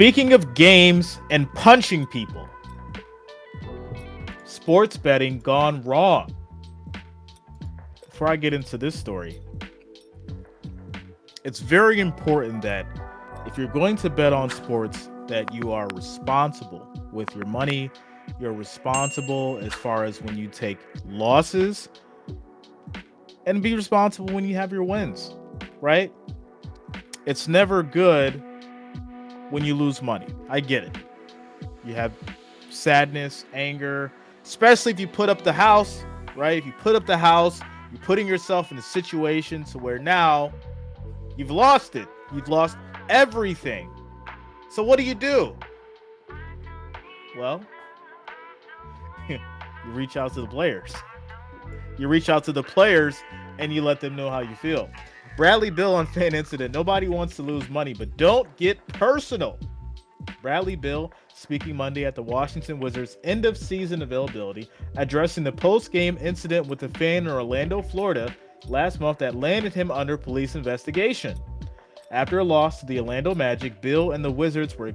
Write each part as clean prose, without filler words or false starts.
Speaking of games and punching people, sports betting gone wrong. Before I get into this story, it's very important that if you're going to bet on sports, that you are responsible with your money. You're responsible as far as when you take losses, and be responsible when you have your wins, right? It's never good when you lose money. I get it. You have sadness, anger, especially if you put up the house, right? If you put up the house, you're putting yourself in a situation to where now you've lost it. You've lost everything. So what do? Well, you reach out to the players. You reach out to the players and you let them know how you feel. Bradley Beal on Fan Incident. Nobody wants to lose money, but don't get personal. Bradley Beal speaking Monday at the Washington Wizards' end-of-season availability, addressing the post-game incident with a fan in Orlando, Florida, last month that landed him under police investigation. After a loss to the Orlando Magic, Beal and the Wizards were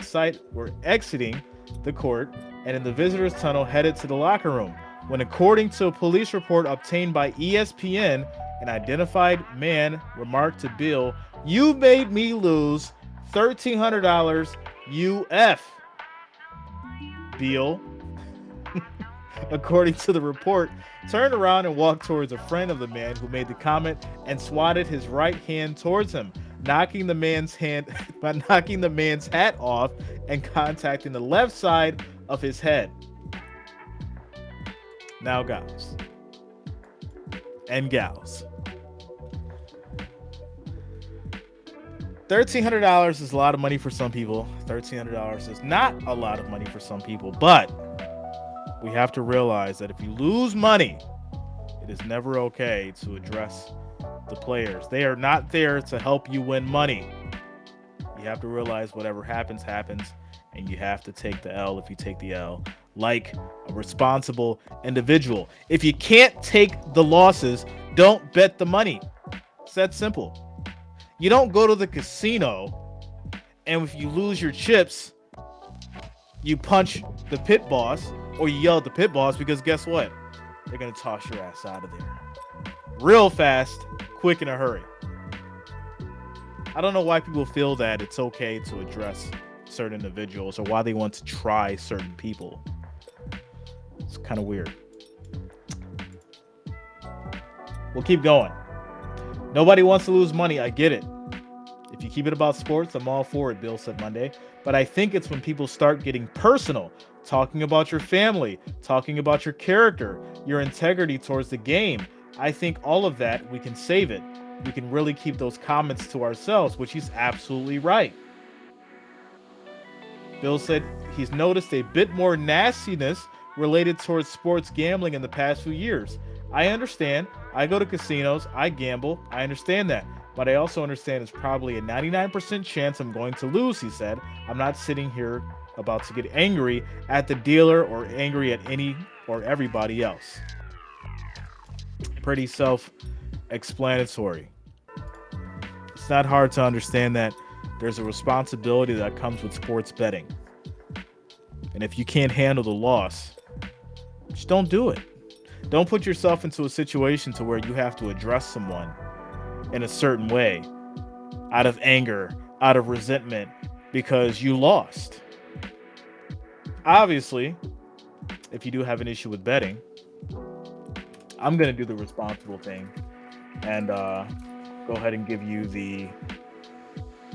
exiting the court and in the visitors' tunnel headed to the locker room, when, according to a police report obtained by ESPN, an identified man remarked to Beal, "You made me lose $1,300 UF." Beal, according to the report, turned around and walked towards a friend of the man who made the comment and swatted his right hand towards him, knocking the man's hat off and contacting the left side of his head. Now, guys and gals, $1,300 is a lot of money for some people. $1,300 is not a lot of money for some people, but we have to realize that if you lose money, it is never okay to address the players. They are not there to help you win money. You have to realize whatever happens, happens, and you have to take the L if you take the L, like a responsible individual. If you can't take the losses, don't bet the money. It's that simple. You don't go to the casino and if you lose your chips, you punch the pit boss or you yell at the pit boss, because guess what? They're going to toss your ass out of there real fast, quick, in a hurry. I don't know why people feel that it's okay to address certain individuals or why they want to try certain people. It's kind of weird. We'll keep going. Nobody wants to lose money. I get it. If you keep it about sports, I'm all for it, Bill said Monday. But I think it's when people start getting personal, talking about your family, talking about your character, your integrity towards the game. I think all of that, we can save it. We can really keep those comments to ourselves, which he's absolutely right. Bill said he's noticed a bit more nastiness related towards sports gambling in the past few years. I understand. I go to casinos. I gamble. I understand that. But I also understand it's probably a 99% chance I'm going to lose, he said. I'm not sitting here about to get angry at the dealer or angry at any or everybody else. Pretty self-explanatory. It's not hard to understand that there's a responsibility that comes with sports betting. And if you can't handle the loss, just don't do it. Don't put yourself into a situation to where you have to address someone in a certain way out of anger, out of resentment, because you lost. Obviously, if you do have an issue with betting, I'm going to do the responsible thing and go ahead and give you the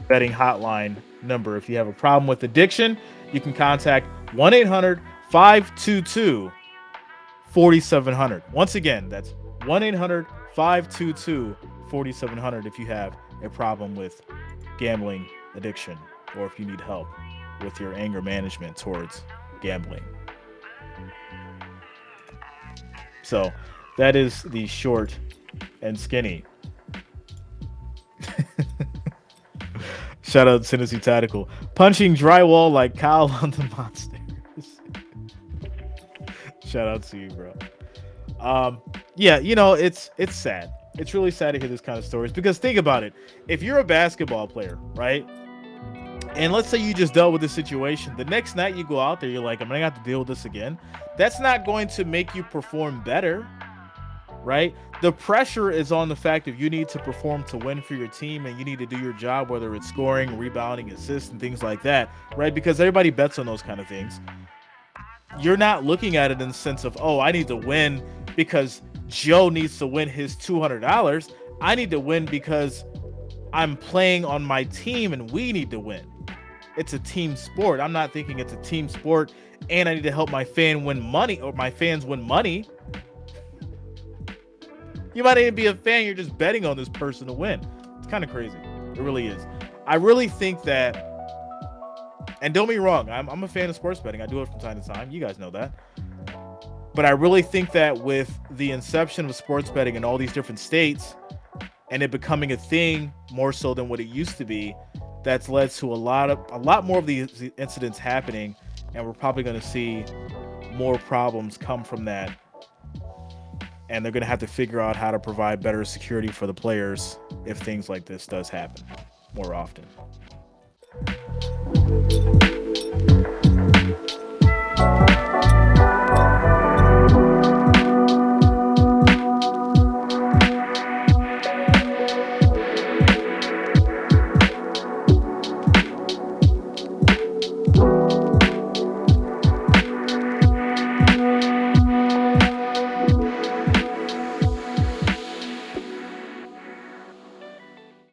betting hotline number. If you have a problem with addiction, you can contact 1-800-522-4700. Once again, that's 1-800-522-4700 if you have a problem with gambling addiction or if you need help with your anger management towards gambling. So that is the short and skinny. Shout out to Tennessee Tactical. Punching drywall like Kyle on the Monsters. Shout out to you, bro. Yeah, you know, it's sad. It's really sad to hear this kind of stories because think about it. If you're a basketball player, right? And let's say you just dealt with this situation. The next night you go out there, you're like, I'm gonna have to deal with this again. That's not going to make you perform better, right? The pressure is on the fact that you need to perform to win for your team and you need to do your job, whether it's scoring, rebounding, assists, and things like that, right? Because everybody bets on those kind of things. You're not looking at it in the sense of, oh, I need to win because Joe needs to win his $200. I need to win because I'm playing on my team and we need to win. It's a team sport. I'm not thinking it's a team sport and I need to help my fan win money or my fans win money. You might even be a fan. You're just betting on this person to win. It's kind of crazy. It really is. I really think that, and don't be wrong, I'm a fan of sports betting. I do it from time to time. You guys know that. But I really think that with the inception of sports betting in all these different states and it becoming a thing more so than what it used to be, that's led to a lot more of these incidents happening, and we're probably going to see more problems come from that. And they're going to have to figure out how to provide better security for the players if things like this does happen more often.